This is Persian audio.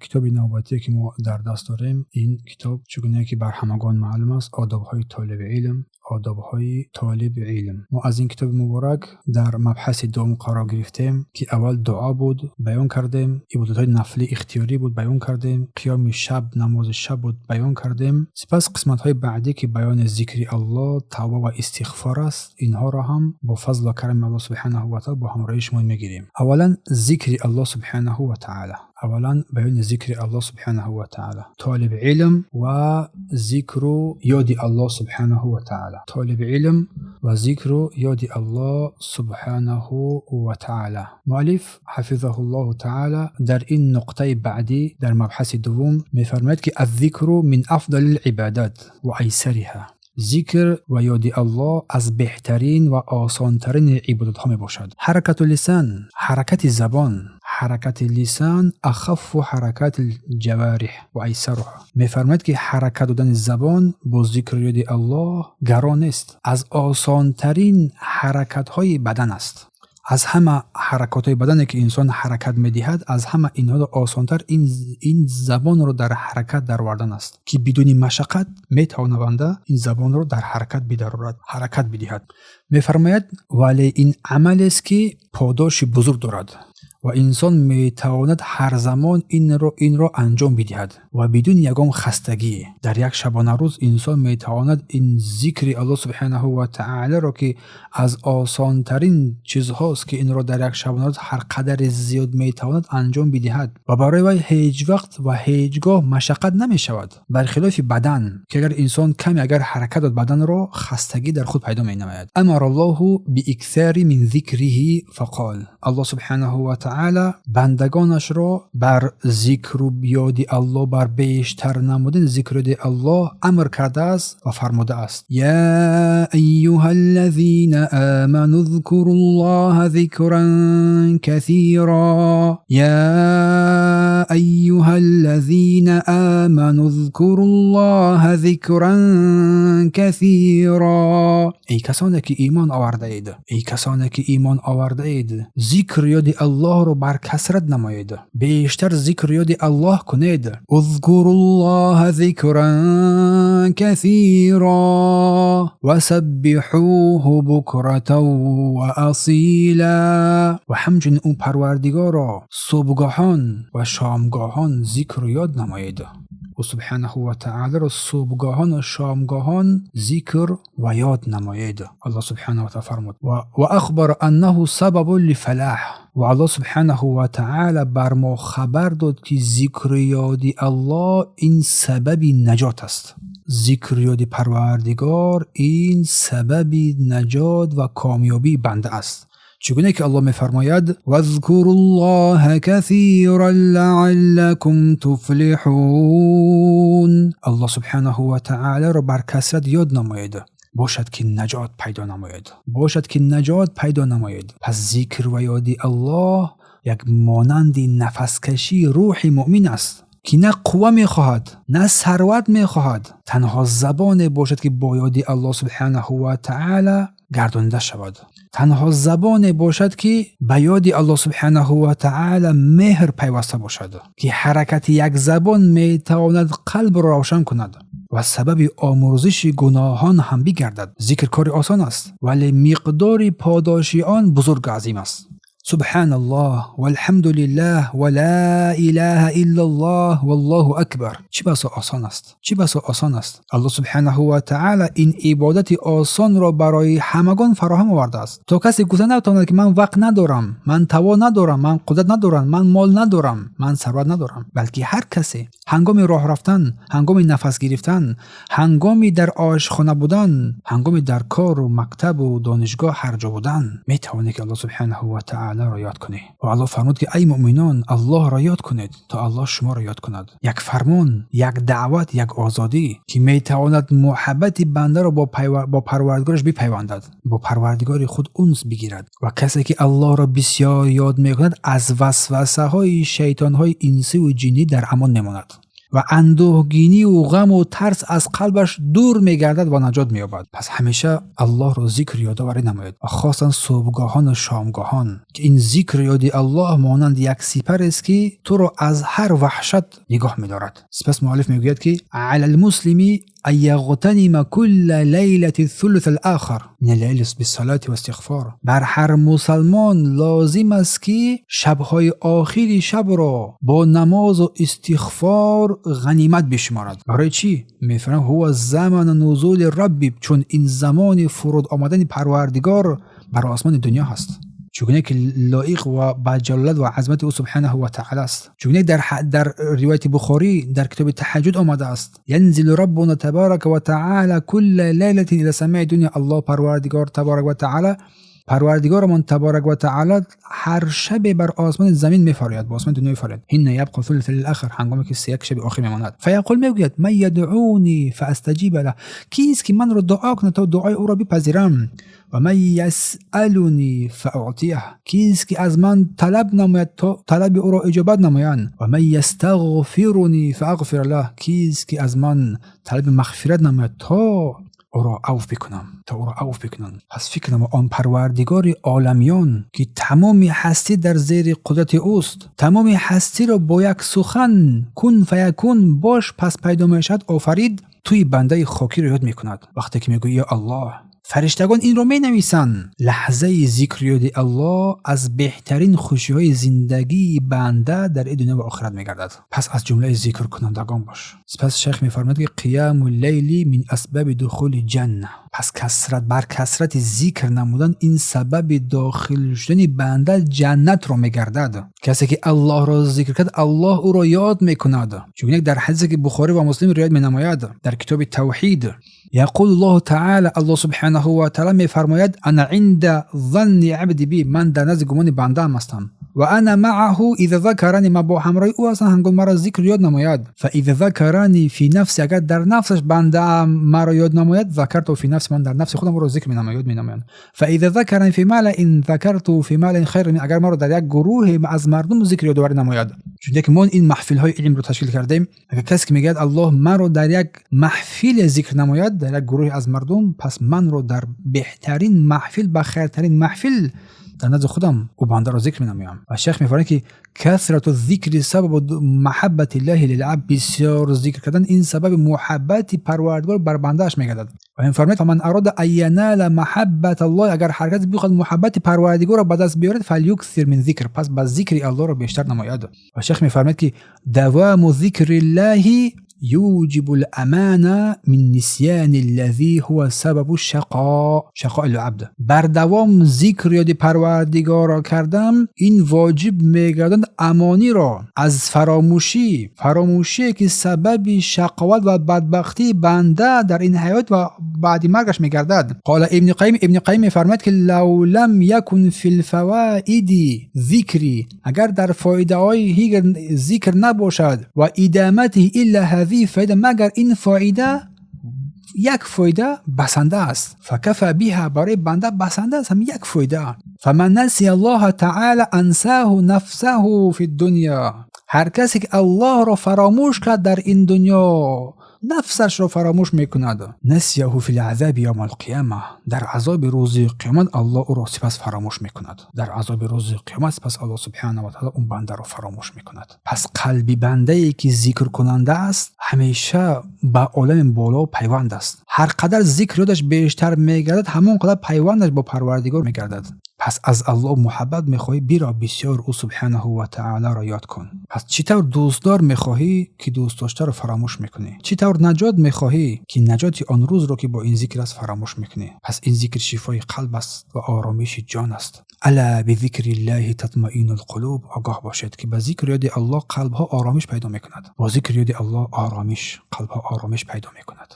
کتاب نوبتی که ما در دست داریم، این کتاب چگونه که بر همگان معلوم است، آداب‌های طالب علم، آداب‌های طالب علم. ما از این کتاب مبارک در مبحث دوم قرار گرفتیم که اول دعا بود بیان کردیم، عبادت‌های نفلی اختیاری بود بیان کردیم، قیام شب، نماز شب بود بیان کردیم. سپس قسمت‌های بعدی که بیان ذکر الله، توبه و استغفار است، اینها را هم با فضل و کرم الله سبحانه و تعالی با همراهی شما میگیریم. اولا ذکر الله سبحانه و تعالی، اولا بیان ذکر الله سبحانه و تعالی. طالب علم و ذکر و یاد الله سبحانه و تعالی. طالب علم و ذکر و یاد الله سبحانه و تعالی. مؤلف حفظه الله تعالی در این نقطه بعدی در مبحث دوم می‌فرماید که الذکر من افضل العبادات و ایسرها. ذکر و یاد الله از بهترین و آسانترین عبادت ها می باشد. حرکت لسان، حرکت زبان، حرکت لسان اخف حرکت الجوارح و ایسرها. می فرماید که حرکت دادن زبان با ذکر و یاد الله گران است، از آسانترین حرکت های بدن است. از همه حرکات بدنی که انسان حرکت می‌دهد، از همه اینها آسان‌تر این زبان رو در حرکت دروردن است که بدون مشقت می‌تواند بنده این زبان رو در حرکت بدارد، حرکت بدهد. می‌فرماید ولی این عمل است که پاداش بزرگ دارد و انسان میتواند هر زمان این را انجام بدهد و بدون یگان خستگی. در یک شبانه روز انسان میتواند این ذکر الله سبحانه و تعالی را که از آسان ترین چیزهاست که این را در یک شبانه روز هر قدر زیاد میتواند انجام بدهد و برای وی هیچ وقت و هیچگاه مشقت نمی شود. برخلاف بدن که اگر انسان کمی اگر حرکت داد بدن را، خستگی در خود پیدا می نماید. امر الله باکثار من ذکره فقال. الله سبحانه و تعالی بندگانش را بر ذکر و یاد الله، بر بیشتر نمودن ذکر و یاد الله امر کرده است و فرموده است: یا ایها الذین آمنوا اذکروا الله ذکرا کثیرا. یا ایها الذین آمنوا اذکروا الله ذکرا کثیرا. ای کسانی که ایمان آورده اید، ای کسانی که ایمان آورده اید، ذکر یاد الله رو بر کثرت نمایید، بیشتر ذکر یاد الله کنید. اذکروا الله ذکرا کثیرا و سبحوه بکرة و اصیلا. و همچنین اون پروردگار را صبحگاهان و شامگاهان ذکر یاد نمایید. و سبحانه و تعالی را صبحگاهان و شامگاهان ذکر و یاد نمایید. الله سبحانه و تعالی فرمود و اخبر انه سبب للفلاح. و الله سبحانه و تعالی بر ما خبر داد که ذکر یاد الله این سبب نجات است. ذکر یاد پروردگار این سبب نجات و کامیابی بنده است. چگونه که الله می‌فرماید واذکروا الله کثیرا لعلکم تفلحون. الله سبحانه و تعالی را بر کثرت یاد نمایید، باشد که نجات پیدا نماید، باشد که نجات پیدا نماید. پس ذکر و یاد الله یک مانند نفس کشی روح مؤمن است که نه قوه میخواهد نه ثروت میخواهد، تنها زبان باشد که با یاد الله سبحانه و تعالی گردانده شود. تنها زبان باشد که به یاد الله سبحانه و تعالی مهر پیوسته باشد که حرکت یک زبان میتواند قلب را روشن کند و سبب آمرزش گناهان هم بگردد. ذکر کار آسان است ولی مقدار پاداشی آن بزرگ عظیم است. سبحان الله والحمد لله ولا اله الا الله والله اکبر. چه بسا آسان است، چه بسا آسان است. الله سبحانه و تعالی این عبادت آسان را برای همگان فراهم آورده است تا کسی گفته نتواند که من وقت ندارم، من توان ندارم، من قدرت ندارم، من مال ندارم، من ثروت ندارم، بلکه هر کسی هنگام راه رفتن، هنگام نفس گرفتن، هنگام در آشخانه بودن، هنگام در کار و مکتب و دانشگاه هر جا بودن میتواند که الله سبحانه و تعالی را یاد کنی. و الله فرمود که ای مؤمنان الله را یاد کنید تا الله شما را یاد کند. یک فرمان، یک دعوت، یک آزادی که میتواند محبت بنده را با پروردگارش بپیوندد، با پروردگار خود انس بگیرد. و کسی که الله را بسیار یاد میکند از وسوسه های شیطان های انسی و جنی در امان نماند. و اندوهگینی و غم و ترس از قلبش دور میگردد و نجات مییابد. پس همیشه الله رو ذکر یادآوری نماید و خاصا صبحگاهان و شامگاهان که این ذکر یاد الله مانند یک سپر است که تو رو از هر وحشت نگاه می‌دارد. سپس مؤلف میگوید که علی المسلم ان یغتنم کل لیلة الثلث الاخر من اللیل بالصلاة و استغفار. بر هر مسلمان لازم است که شب‌های آخری شب را با نماز و استغفار غنیمت بشمارد. برای چی؟ میفرماید هو زمان نزول رب، چون این زمان فرود آمدن پروردگار بر آسمان دنیا هست، چگونه که لایق و با جلالت و عظمت او سبحانه و تعالی است. چگونه در روایت بخاری در کتاب تهجد آمده است ینزل ربنا تبارک و تعالی کل لیلة الى سماع دنیا. الله پروردگار تبارک و تعالی، پروردگارمان تبارک و تعالی هر شب بر آسمان زمین میفرآید، با آسمان دنیا میفرآید. حین یبقى ثلث الاخر، هنگامی که یک شب آخر میماند. فیقول میگوید من یدعونی فاستجیب له، کیست که من رو دعا کنه تا دعای او را بپذیرم. و من یسألنی فاعطیه، کیست که از من طلب نماید تا طلب او را اجابت نمایم. و من یستغفرنی فاغفر له، کیست که از من طلب مغفرت نماید تا او را عفو بکنم. پس فکر نما آن پروردگار عالمیان که تمام هستی در زیر قدرت اوست، تمام هستی را با یک سخن کن فیکون باش پس پیدا میشد آفرید، توی بنده خاکی را یاد میکند. وقتی که میگویی یا الله، فرشتگان این رو می نویسن. لحظه ذکر یاد الله از بهترین خوشی های زندگی بنده در این دنیا و آخرت می گردد. پس از جمله ذکر کنندگان باش. سپس شیخ می فرماید که قیام اللیل من اسباب دخول جنه. پس کثرت ذکر نمودن این سبب داخل شدن بنده جنت رو می گردد. کسی که الله را ذکر کرد الله او را یاد می کند. چون در حدیثی که بخاری و مسلم روایت می نماید در کتاب توحید، یقول الله تعالی، الله سبحانه و تعالی میفرماید انا عند ظن عبدی بی، من در نزد گمان بنده ام هستم. و انا معه اذا ذکرنی، من با همراه او هستم هنگام مرا ذکر یاد نماید. فاذا ذکرنی فی نفسی، اگر در نفسش بنده مرا یاد نماید، ذکرته فی نفس، من در نفس خودم را ذکر نماید. فاذا ذکرنی فی ملأ ذکرته فی ملأ خیر، اگر مرا در یک گروه از مردم ذکر یادآوری نماید. چون که ما این محفل های علم رو تشکیل کردیم، اگر کسی که میگه الله من رو در یک محفل ذکر نماید، در یک گروه از مردم، پس من رو در بهترین محفل با خیرترین محفل در نزد خودم و بنده را ذکر می‌نمایم. و شیخ می‌فرماید که کثرت الذکر سبب محبت الله للعبد، بسیار ذکر کردن این سبب محبت پروردگار بر بنده‌اش می‌گردد. و می‌فرماید فمن اراد ان ینال محبت الله، اگر هر کس بخواد محبت پروردگار را به دست بیارد، فلیکثر من ذکر، پس با ذکر الله را بیشتر نماید. و شیخ می‌فرماید که دوام ذکر الله یوجب الامانه من نسیان الذی هو سبب شقاء العبد. بر دوام ذکر یاد پروردگار را کردم، این واجب میگردند امانی را از فراموشی که سبب شقاوت و بدبختی بنده در این حیات و بعد مرگش میگردد. قال ابن قیم میفرماید که لو لم یکن فی الفوائد ذکری، اگر در فایده های ذکر نباشد و ادامته الا هذه فایده، مگر این فایده یک فایده بسنده است. فکفى بها، برای بنده بسنده است هم یک فایده. فمن نسی الله تعالی انساه نفسه فی الدنیا، هر کسی که الله را فراموش کرد در این دنیا، نفسش را فراموش میکند. نسیه فی العذاب یوم القیامه، در عذاب روز قیامت الله او را سپس فراموش میکند. در عذاب روز قیامت سپس الله سبحانه و تعالی اون بنده را فراموش میکند. پس قلبی بنده ای که ذکر کننده است همیشه با عالم بالا پیوند است. هر قدر ذکر یادش بیشتر میگردد، همون قدر پیوندش با پروردگار میگردد. پس از الله محبت میخواهی، بیرا بسیار او سبحانه و تعالی را یاد کن. پس چطور دوستدار میخواهی که دوست داشته را فراموش میکنی؟ چطور نجات میخواهی که نجات آن روز را که با این ذکر است فراموش میکنی؟ پس این ذکر شفای قلب است و آرامش جان است. الا بذکر الله تطمئن القلوب، آگاه باشید که با ذکر یاد الله قلب ها آرامش پیدا میکند. با ذکر یاد الله قلب ها آرامش پیدا میکند.